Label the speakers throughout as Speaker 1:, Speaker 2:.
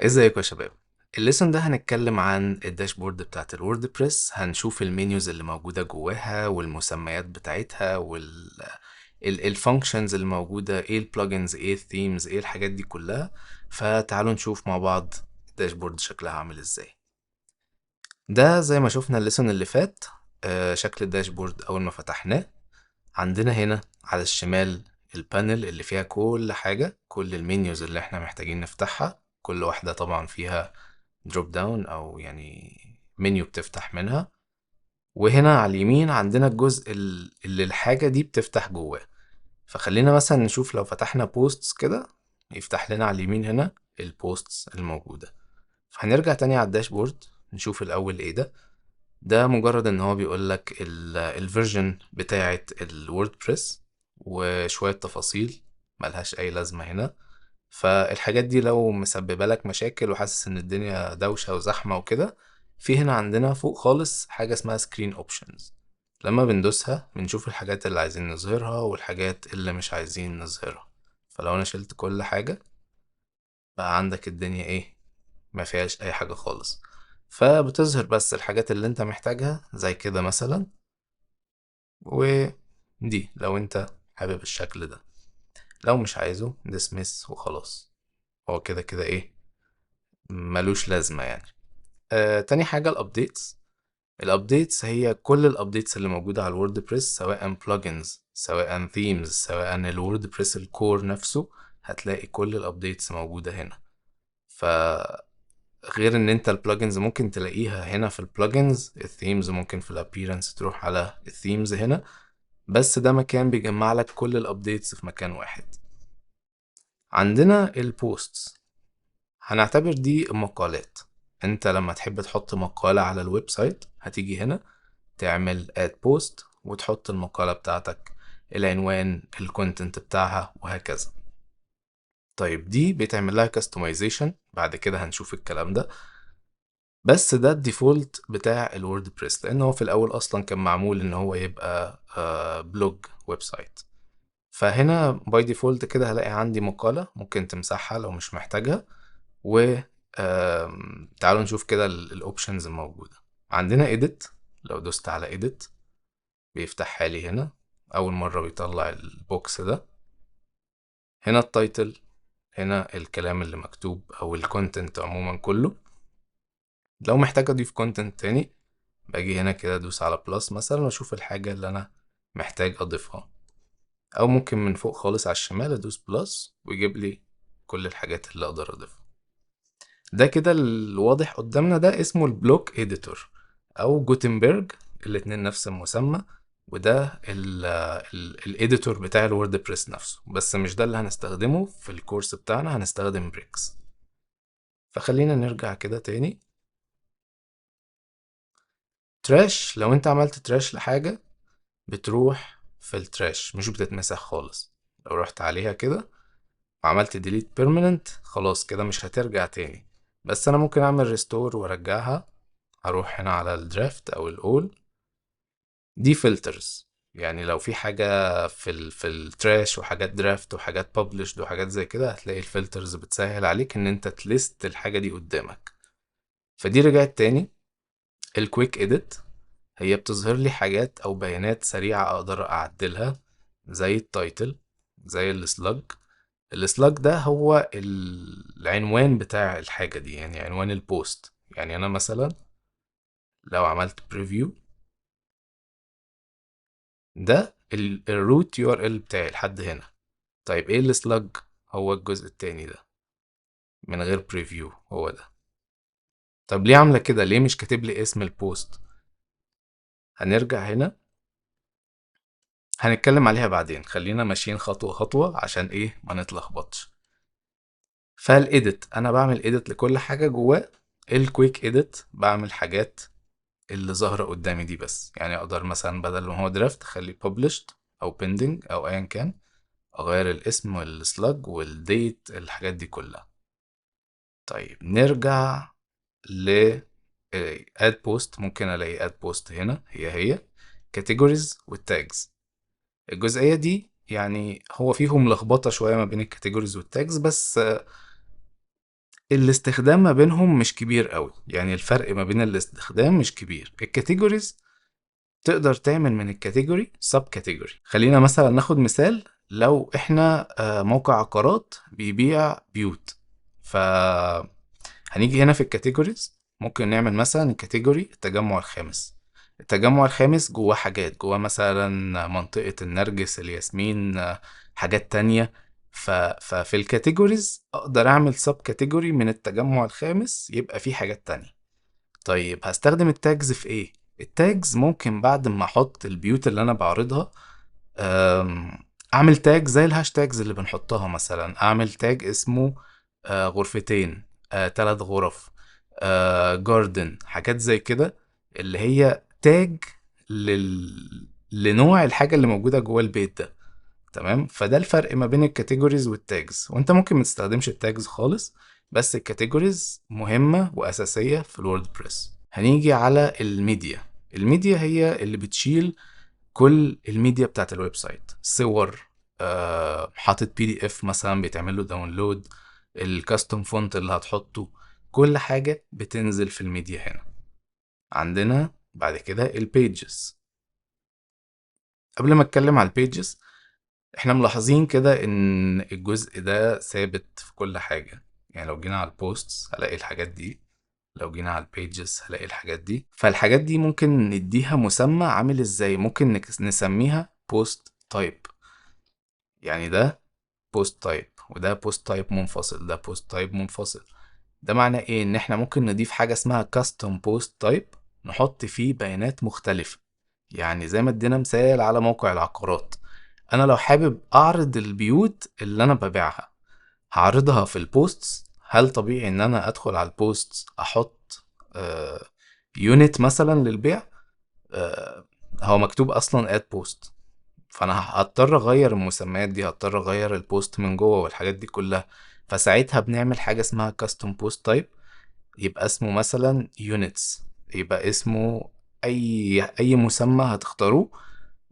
Speaker 1: ازيكم يا شباب. الليسون ده هنتكلم عن الداشبورد بتاعت الووردبريس. هنشوف المنيوز اللي موجودة جواها والمسميات بتاعتها الفانكشنز اللي موجودة، ايه البلugins، ايه الثيمز، ايه الحاجات دي كلها. فتعالوا نشوف مع بعض الداشبورد شكلها عامل ازاي. ده زي ما شفنا الليسون اللي فات. شكل الداشبورد اول ما فتحناه، عندنا هنا على الشمال البانل اللي فيها كل حاجة، كل المنيوز اللي احنا محتاجين نفتحها. كل واحدة طبعا فيها دروب داون او يعني منيو بتفتح منها. وهنا على اليمين عندنا الجزء اللي الحاجة دي بتفتح جواه. فخلينا مثلا نشوف لو فتحنا بوستس كده، يفتح لنا على اليمين هنا البوستس الموجودة. فهنرجع تاني على الداشبورد، نشوف الأول ايه ده مجرد ان هو بيقولك الفيرجن بتاعة الووردبريس وشوية تفاصيل ملهاش اي لازمة هنا. فالحاجات دي لو مسببة لك مشاكل وحاسس ان الدنيا دوشة وزحمة وكده، في هنا عندنا فوق خالص حاجة اسمها سكرين اوبشنز. لما بندوسها بنشوف الحاجات اللي عايزين نظهرها والحاجات اللي مش عايزين نظهرها. فلو انا شلت كل حاجة، بقى عندك الدنيا ايه؟ ما فيهاش اي حاجة خالص. فبتظهر بس الحاجات اللي انت محتاجها زي كده مثلا. ودي لو انت حابب الشكل ده، لو مش عايزه dismiss وخلاص. هو كده كده ايه، ملوش لازمة يعني. تاني حاجة الابديتس هي كل الابديتس اللي موجودة على الووردبريس، سواء بلجنز سواء ثيمز سواء الووردبريس الكور نفسه. هتلاقي كل الابديتس موجودة هنا. فغير ان انت البلجنز ممكن تلاقيها هنا في البلجنز، الثيمز ممكن في الابيرنس تروح على الثيمز هنا. بس ده مكان بيجمع لك كل الابديتس في مكان واحد. عندنا البوستس، هنعتبر دي مقالات. انت لما تحب تحط مقالة على الويب سايت هتيجي هنا تعمل اد بوست وتحط المقالة بتاعتك، العنوان، الكونتنت بتاعها وهكذا. طيب دي بيتعمل لها كاستمايزيشن، بعد كده هنشوف الكلام ده. بس ده الديفولت بتاع الووردبريس، لان هو في الاول اصلا كان معمول ان هو يبقى بلوج ويب سايت. فهنا باي ديفولت كده هلاقي عندي مقالة ممكن تمسحها لو مش محتاجها. و تعالوا نشوف كده الاوبشنز الموجودة. عندنا edit، لو دوست على edit بيفتحها لي هنا. اول مرة بيطلع البوكس ده. هنا التايتل، هنا الكلام اللي مكتوب او الكونتنت عموما كله. لو محتاج اضيف كونتنت تاني، باجي هنا كده ادوس على بلس مثلا واشوف الحاجة اللي انا محتاج اضيفها. او ممكن من فوق خالص على الشمال ادوس بلس ويجيب لي كل الحاجات اللي اقدر اضيفها. ده كده الواضح قدامنا ده اسمه البلوك اديتور او جوتنبرج، الاتنين نفس المسمى. وده الاديتور بتاع الووردبريس نفسه، بس مش ده اللي هنستخدمه في الكورس بتاعنا، هنستخدم بريكس. فخلينا نرجع كده تاني. تراش، لو انت عملت تراش لحاجة بتروح في التراش، مش بتتمسح خالص. لو رحت عليها كده وعملت ديليت بيرمننت، خلاص كده مش هترجع تاني. بس انا ممكن اعمل ريستور وارجعها. هروح هنا على الدرافت او الاول، دي فلترز. يعني لو في حاجة في التراش وحاجات درافت وحاجات بابلشد وحاجات زي كده، هتلاقي الفلترز بتسهل عليك ان انت تليست الحاجة دي قدامك. فدي رجعت تاني. الكويك اديت هي بتظهر لي حاجات او بيانات سريعة اقدر اعدلها، زي التايتل، زي السلاج ده هو العنوان بتاع الحاجة دي، يعني عنوان البوست. يعني انا مثلا لو عملت بريفيو، ده الروت يو ار ال بتاعي لحد هنا. طيب ايه السلاج؟ هو الجزء التاني ده من غير بريفيو، هو ده. طب ليه عاملة كده؟ ليه مش كاتب لي اسم البوست؟ هنرجع هنا، هنتكلم عليها بعدين. خلينا ماشيين خطوة خطوة عشان ايه ما نتلخبطش. فالإيديت أنا بعمل إيديت لكل حاجة جواه. الكويك إيديت بعمل حاجات اللي ظاهرة قدامي دي بس. يعني أقدر مثلا بدل ما هو درافت أخليه published أو pending أو أيا كان. أغير الاسم والسلاج والديت، الحاجات دي كلها. طيب نرجع ل add post. ممكن ألاقي add post هنا هي categories والtags. الجزئية دي يعني هو فيهم لخبطة شوية ما بين الكاتيجوريز والتاجز، بس الاستخدام ما بينهم مش كبير قوي، يعني الفرق ما بين الاستخدام مش كبير. الكاتيجوريز تقدر تعمل من الكاتيجوري سب كاتيجوري. خلينا مثلا ناخد مثال، لو احنا موقع عقارات بيبيع بيوت، ف هنيجي هنا في الكاتيجوريز ممكن نعمل مثلا الكاتيجوري التجمع الخامس. التجمع الخامس جواه حاجات، جواه مثلا منطقة النرجس، الياسمين، حاجات تانية. ففي الكاتيجوريز اقدر اعمل سب كاتيجوري من التجمع الخامس يبقى فيه حاجات تانية. طيب هستخدم التاجز في ايه؟ التاجز ممكن بعد ما احط البيوت اللي انا بعرضها، اعمل تاج زي الهاشتاجز اللي بنحطها، مثلا اعمل تاج اسمه غرفتين، 3 غرف، جاردن، حاجات زي كده، اللي هي تاج لنوع الحاجة اللي موجودة جوه البيت ده. تمام، فده الفرق ما بين الكاتيجوريز والتاجز. وانت ممكن ما تستخدمش التاجز خالص، بس الكاتيجوريز مهمة وأساسية في الووردبريس. هنيجي على الميديا. الميديا هي اللي بتشيل كل الميديا بتاعت الويب سايت، صور، حاطط بي دي اف مثلا بيتعمل له داونلود، الكاستم فونت اللي هتحطه، كل حاجة بتنزل في الميديا هنا. عندنا بعد كده البيجز. قبل ما اتكلم على البيجز، احنا ملاحظين كده ان الجزء ده ثابت في كل حاجة. يعني لو جينا على البوستس هلاقي الحاجات دي، لو جينا على البيجز هلاقي الحاجات دي. فالحاجات دي ممكن نديها مسمى عامل ازاي؟ ممكن نسميها بوست تايب. يعني ده بوست تايب، وده بوست تايب منفصل، ده بوست تايب منفصل. ده معناه ايه؟ ان احنا ممكن نضيف حاجة اسمها كاستم بوست تايب، نحط فيه بيانات مختلفة. يعني زي ما ادينا مثال على موقع العقارات، انا لو حابب اعرض البيوت اللي انا ببيعها هعرضها في البوستس. هل طبيعي ان انا ادخل على البوستس احط يونت مثلا للبيع؟ هو مكتوب اصلا اد بوست، فانا هضطر اغير المسميات دي، هضطر اغير البوست من جوه والحاجات دي كلها. فساعتها بنعمل حاجة اسمها كاستم بوست تايب، يبقى اسمه مثلا يونتس، يبقى اسمه اي مسمى هتختاروه،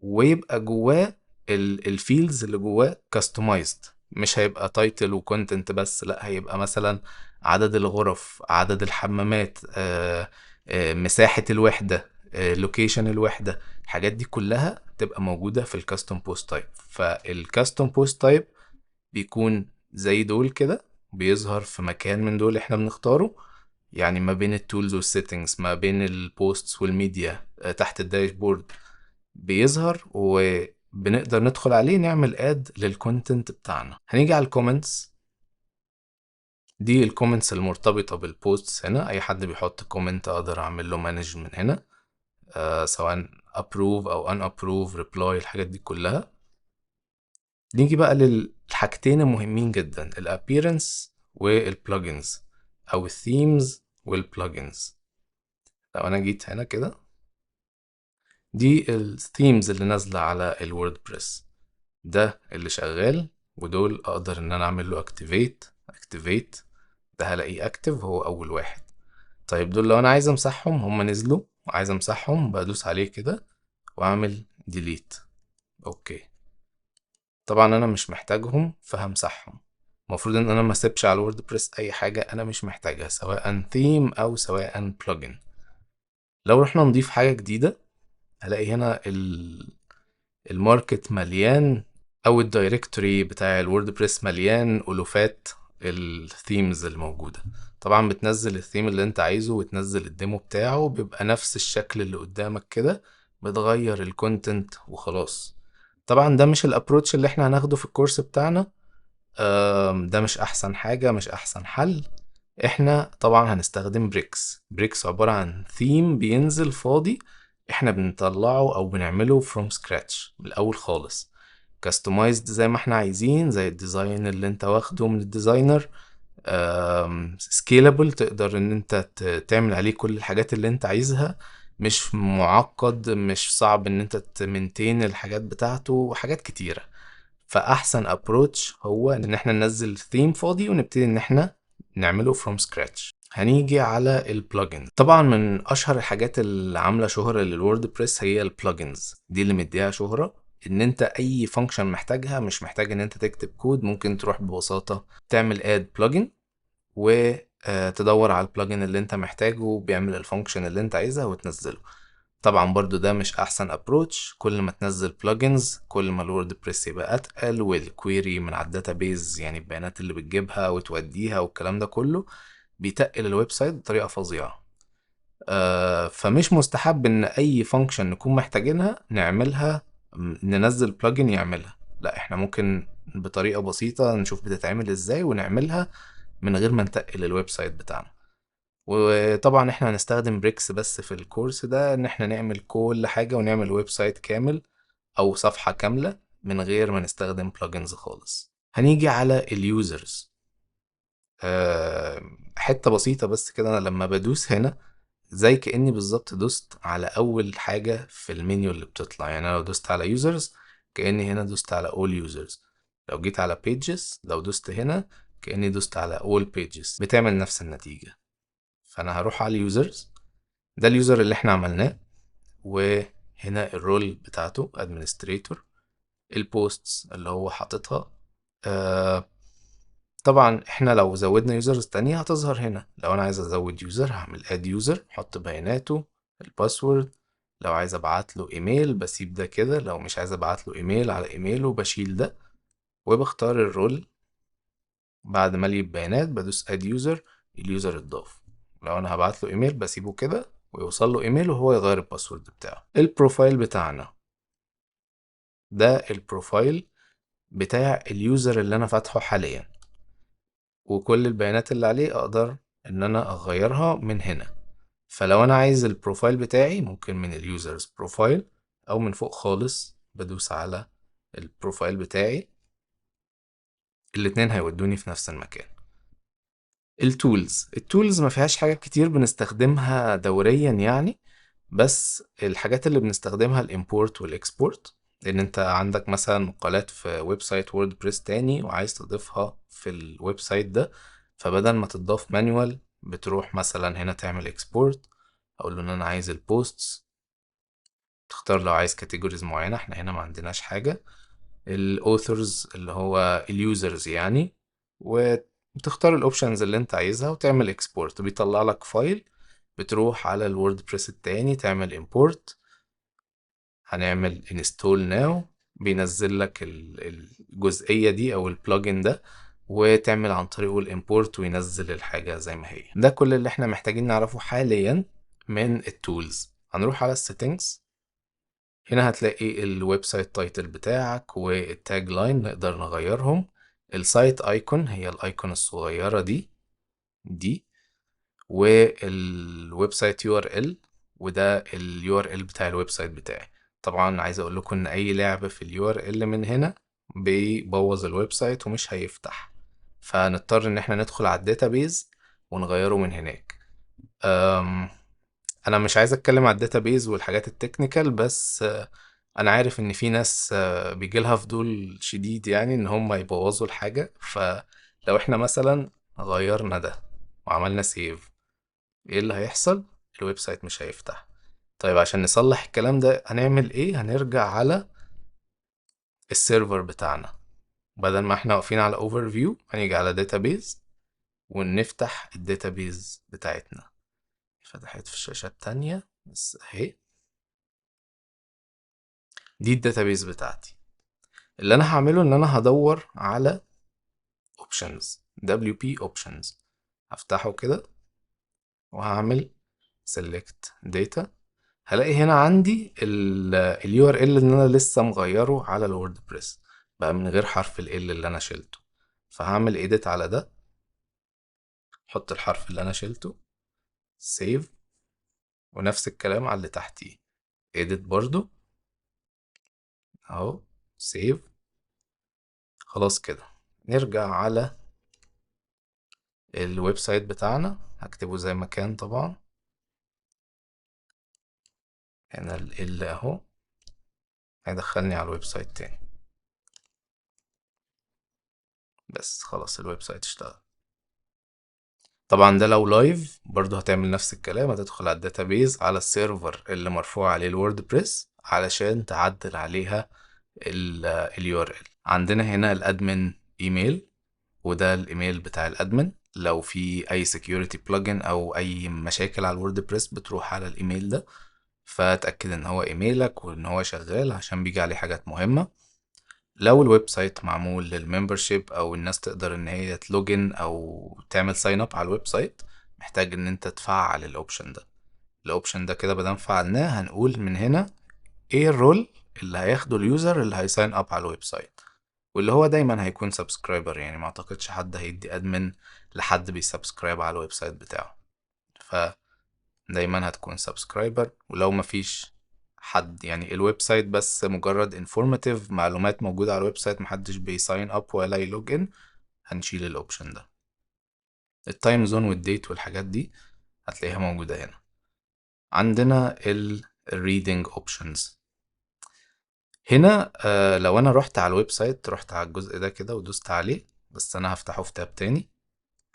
Speaker 1: ويبقى جواه الفيلدز اللي جواه كاستمايزد. مش هيبقى تايتل وكونتنت بس، لا، هيبقى مثلا عدد الغرف، عدد الحمامات، مساحة الوحدة، لوكيشن الوحدة. الحاجات دي كلها تبقى موجودة في الكاستم بوست تايب. فالكاستم بوست تايب بيكون زي دول كده، بيظهر في مكان من دول احنا بنختاره، يعني ما بين التولز والسيتنجز، ما بين البوستس والميديا، تحت الداشبورد بيظهر، وبنقدر ندخل عليه نعمل اد للكونتنت بتاعنا. هنيجي على الكومنتس. دي الكومنتس المرتبطة بالبوستس. هنا اي حد بيحط كومنت اقدر اعمل له مانج من هنا، سواء approve او un approve reply، الحاجات دي كلها. نيجي بقى للحاجتين المهمين جدا، الابيرنس والبلugins، او الثيمز والبلugins. لو انا جيت هنا كده، دي الثيمز اللي نازلة على الووردبريس، ده اللي شغال، ودول اقدر ان انا اعمل له اكتيفيت. ده هلاقيه اكتف، هو اول واحد. طيب دول لو انا عايز امسحهم، هم نزلوا وعايز امسحهم، بدوس عليه كده واعمل ديليت. اوكي، طبعا انا مش محتاجهم فهمسحهم. المفروض ان انا ما اسيبش على الووردبريس اي حاجه انا مش محتاجها، سواء ثيم او سواء بلجن. لو رحنا نضيف حاجه جديده هلاقي هنا الماركت مليان، او الدايركتوري بتاع الووردبريس مليان الوفات الثيمز الموجوده. طبعا بتنزل الثيم اللي انت عايزه وتنزل الديمو بتاعه، بيبقى نفس الشكل اللي قدامك كده، بتغير الكونتنت وخلاص. طبعا ده مش الابروتش اللي احنا هناخده في الكورس بتاعنا، ده مش احسن حاجة، مش احسن حل. احنا طبعا هنستخدم بريكس عبارة عن ثيم بينزل فاضي، احنا بنطلعه او بنعمله from scratch من الاول خالص، customized زي ما احنا عايزين، زي الديزاين اللي انت واخده من الديزاينر، سكيلابل، تقدر ان انت تعمل عليه كل الحاجات اللي انت عايزها، مش معقد، مش صعب ان انت تمنتين الحاجات بتاعته وحاجات كتيرة. فاحسن ابروتش هو ان احنا ننزل ثيم فاضي ونبتدي ان احنا نعمله from scratch. هنيجي على البلجن. طبعا من اشهر الحاجات اللي عامله شهرة للووردبريس هي البلجنز، دي اللي مديها شهرة. ان انت اي فانكشن محتاجها، مش محتاج ان انت تكتب كود، ممكن تروح ببساطة تعمل اد بلجن، تدور على البلجن اللي انت محتاجه بيعمل الفانكشن اللي انت عايزها وتنزله. طبعا برضو ده مش احسن ابروتش، كل ما تنزل بلجنز كل ما الووردبريس يبقى اتقل، والكويري من على الداتابيز يعني البيانات اللي بتجيبها وتوديها والكلام ده كله بيتقل الويب سايت بطريقة فظيعة. فمش مستحب ان اي فانكشن نكون محتاجينها نعملها ننزل بلجن يعملها، لا احنا ممكن بطريقة بسيطة نشوف بتتعمل ازاي ونعملها من غير ما نتقل الويب سايت بتاعنا. وطبعا احنا هنستخدم بريكس بس في الكورس ده ان احنا نعمل كل حاجة ونعمل ويب سايت كامل او صفحة كاملة من غير ما نستخدم بلجنز خالص. هنيجي على اليوزرز. حتة بسيطة بس كده، انا لما بدوس هنا زي كأني بالظبط دوست على أول حاجة في المنيو اللي بتطلع. يعني أنا لو دوست على users كأني هنا دوست على all users. لو جيت على pages لو دوست هنا كأني دوست على all pages، بتعمل نفس النتيجة. فأنا هروح على users، ده اليوزر اللي احنا عملناه، وهنا الرول بتاعته administrator، البوستس اللي هو حاططها. آه طبعا احنا لو زودنا يوزرز تانية هتظهر هنا. لو انا عايز ازود يوزر هعمل اد يوزر، احط بياناته، الباسورد. لو عايز ابعت له ايميل بسيب ده كده، لو مش عايز ابعت له ايميل على ايميله بشيل ده، وبختار الرول. بعد ما الي البيانات بدوس اد يوزر، اليوزر اتضاف. لو انا هبعت له ايميل بسيبه كده ويوصل له ايميل وهو يغير الباسورد بتاعه. البروفايل بتاعنا ده البروفايل بتاع اليوزر اللي انا فاتحه حاليا، وكل البيانات اللي عليه اقدر ان انا اغيرها من هنا. فلو انا عايز البروفايل بتاعي ممكن من اليوزرز بروفايل، او من فوق خالص بدوس على البروفايل بتاعي، الاتنين هيودوني في نفس المكان. التولز ما فيهاش حاجات كتير بنستخدمها دوريا يعني، بس الحاجات اللي بنستخدمها الامبورت والاكسبورت. لان انت عندك مثلا مقالات في ويب سايت ووردبريس تاني وعايز تضيفها في الويب سايت ده، فبدل ما تضاف مانيوال بتروح مثلا هنا تعمل اكسبورت. اقول له ان انا عايز البوستس، تختار لو عايز كاتيجوريز معينة، احنا هنا ما عندناش حاجة. الاوثرز اللي هو اليوزرز يعني، وتختار الاوبشنز اللي انت عايزها وتعمل اكسبورت، بيطلع لك فايل. بتروح على الووردبريس التاني تعمل امبورت، هنعمل انستول ناو، بينزل لك الجزئية دي او البلجن ده، وتعمل عن طريقه الامبورت وينزل الحاجة زي ما هي. ده كل اللي احنا محتاجين نعرفه حاليا من التولز. هنروح على السيتنجز، هنا هتلاقي الويب سايت تايتل بتاعك والتاج لاين نقدر نغيرهم. السايت ايكون هي الايكون الصغيرة دي والويب سايت يو ار ال، وده اليو ار ال بتاع الويب سايت بتاعي. طبعا عايز اقول لكم ان اي لعب في اليو ار ال من هنا بيبوظ الويب سايت ومش هيفتح، فنضطر ان احنا ندخل على الداتابيز ونغيره من هناك. انا مش عايز اتكلم على الداتابيز والحاجات التكنيكال، بس انا عارف ان في ناس بيجيلها فضول شديد يعني ان هم يبوظوا الحاجة. فلو احنا مثلا غيرنا ده وعملنا سيف، ايه اللي هيحصل؟ الويب سايت مش هيفتح. طيب عشان نصلح الكلام ده هنعمل ايه؟ هنرجع على السيرفر بتاعنا، بدل ما احنا واقفين على اوفر فيو هنيجي على داتابيز ونفتح الداتابيز بتاعتنا. فتحت في الشاشة التانية بس اهي، دي الداتابيز بتاعتي. اللي انا هعمله ان انا هدور على options، WP options، هفتحه كده وهعمل select data. هلاقي هنا عندي ال URL اللي انا لسه مغيره على الووردبريس بقى من غير حرف ال L اللي انا شلته. فهعمل edit على ده، احط الحرف اللي انا شلته، save، ونفس الكلام على اللي تحتيه edit برضو اهو، save. خلاص كده نرجع على الويب سايت بتاعنا، هكتبه زي ما كان طبعا. هنا ال اهو هيدخلني على الويب سايت تاني. بس خلاص الويب سايت اشتغل. طبعا ده لو لايف برضو هتعمل نفس الكلام، هتدخل على الداتابيز على السيرفر اللي مرفوع عليه الووردبريس علشان تعدل عليها ال URL. عندنا هنا الادمن ايميل، وده الايميل بتاع الادمن. لو في اي security plugin او اي مشاكل على الووردبريس بتروح على الايميل ده، فتأكد ان هو ايميلك وان هو شغال عشان بيجي عليه حاجات مهمة. لو الويب سايت معمول للممبرشيب او الناس تقدر ان هي تلوجن او تعمل ساين اب على الويب سايت، محتاج ان انت تفعل الاوبشن ده. الاوبشن ده كده مادام فعلناه هنقول من هنا ايه الرول اللي هياخده اليوزر اللي هيساين اب على الويب سايت، واللي هو دايما هيكون سبسكرايبر. يعني ما اعتقدش حد هيدي ادمن لحد بيسبسكرايب على الويب سايت بتاعه، فدايما هتكون سبسكرايبر. ولو مفيش حد، يعني الويب سايت بس مجرد انفورماتيف، معلومات موجودة على الويب سايت، محدش بيساين اب ولا يلوج ان، هنشيل الاوبشن ده. التايم زون والديت والحاجات دي هتلاقيها موجودة هنا. عندنا الريدنج اوبشنز هنا. لو انا رحت على الويب سايت، رحت على الجزء ده كده ودوست عليه، بس انا هفتحه في تاب تاني،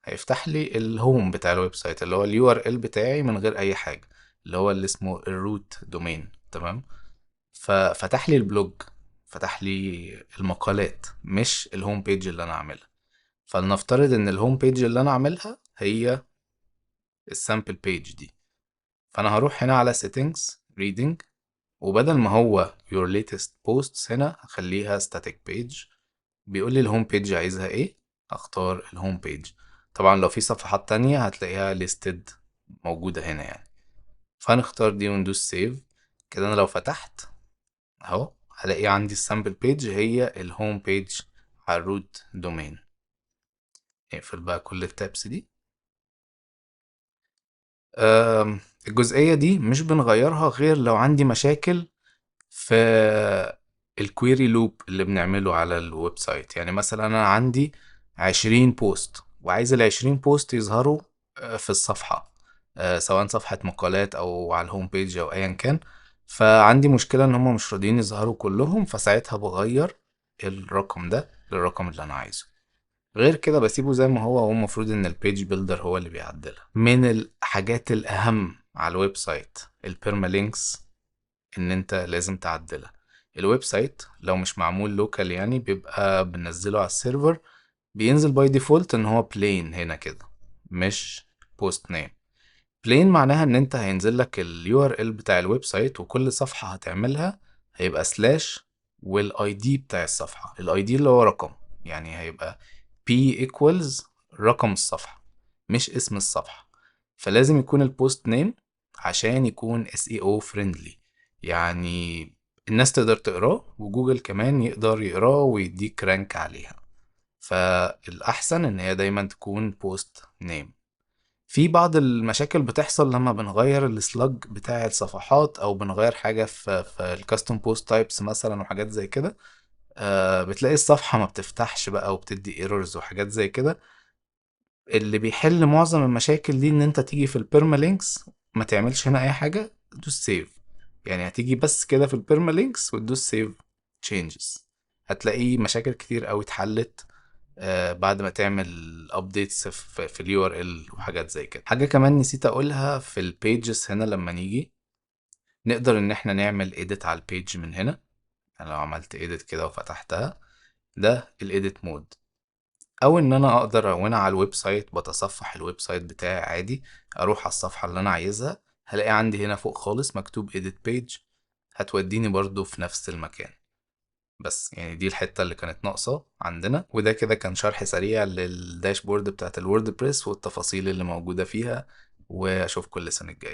Speaker 1: هيفتح لي الهوم بتاع الويب سايت اللي هو اليو ار ال بتاعي من غير اي حاجه، اللي هو اللي اسمه الروت دومين. تمام. ففتح لي البلوج، فتح لي المقالات، مش الهوم بيج اللي انا عاملها. فلنفترض ان الهوم بيج اللي انا عاملها هي السامبل بيج دي، فانا هروح هنا على settings reading، وبدل ما هو your latest posts هنا هخليها static page. بيقول لي الهوم بيج عايزها ايه، اختار الهوم بيج. طبعا لو في صفحات تانية هتلاقيها listed موجودة هنا يعني، فهنختار دي وندوس سيف. كده انا لو فتحت اهو هلاقي عندي السامبل بيج هي الهوم بيج على الروت دومين. نقفل بقى كل التابس دي. الجزئية دي مش بنغيرها غير لو عندي مشاكل في الكويري لوب اللي بنعمله على الويب سايت. يعني مثلا انا عندي 20 بوست وعايز ال20 بوست يظهروا في الصفحة، سواء صفحة مقالات او على الهوم بيج او ايا كان. فعندي مشكلة ان هم مش راضيين يظهروا كلهم، فساعتها بغير الرقم ده للرقم اللي انا عايزه. غير كده بسيبه زي ما هو المفروض ان البيج بيلدر هو اللي بيعدلها. من الحاجات الاهم على الويب سايت البيرمالينكس، ان انت لازم تعدلها. الويب سايت لو مش معمول لوكال يعني بيبقى بننزله على السيرفر، بينزل باي ديفولت ان هو بلين هنا كده، مش بوست نيم. بلين معناها ان انت هينزل لك اليو ار ال بتاع الويب سايت، وكل صفحة هتعملها هيبقى سلاش والاي دي بتاع الصفحة، الاي دي اللي هو رقم، يعني هيبقى p equals رقم الصفحة مش اسم الصفحة. فلازم يكون البوست نيم عشان يكون SEO friendly، يعني الناس تقدر تقراه وجوجل كمان يقدر يقراه ويديك رانك عليها. فالأحسن إن هي دايما تكون بوست نيم. في بعض المشاكل بتحصل لما بنغير السلاج بتاع الصفحات او بنغير حاجة في الكاستم بوست تايبس مثلا وحاجات زي كده. بتلاقي الصفحة ما بتفتحش بقى وبتدي ايرورز وحاجات زي كده. اللي بيحل معظم المشاكل دي ان انت تيجي في البيرمالينكس، ما تعملش هنا اي حاجة، تدوس سيف. يعني هتيجي بس كده في البيرمالينكس وتدوس سيف تشينجز، هتلاقي مشاكل كتير قوي اتحلت بعد ما تعمل ابديتس في اليو ار ال وحاجات زي كده. حاجه كمان نسيت اقولها في البيجز هنا، لما نيجي نقدر ان احنا نعمل edit على البيج من هنا. انا لو عملت edit كده وفتحتها، ده الايديت مود. او ان انا اقدر وانا على الويب سايت بتصفح الويب سايت بتاعي عادي، اروح على الصفحه اللي انا عايزها، هلاقي عندي هنا فوق خالص مكتوب edit page، هتوديني برضو في نفس المكان. بس يعني دي الحتة اللي كانت ناقصة عندنا. وده كده كان شرح سريع للداشبورد بتاعت الووردبريس والتفاصيل اللي موجودة فيها، واشوفكم السنة الجاية.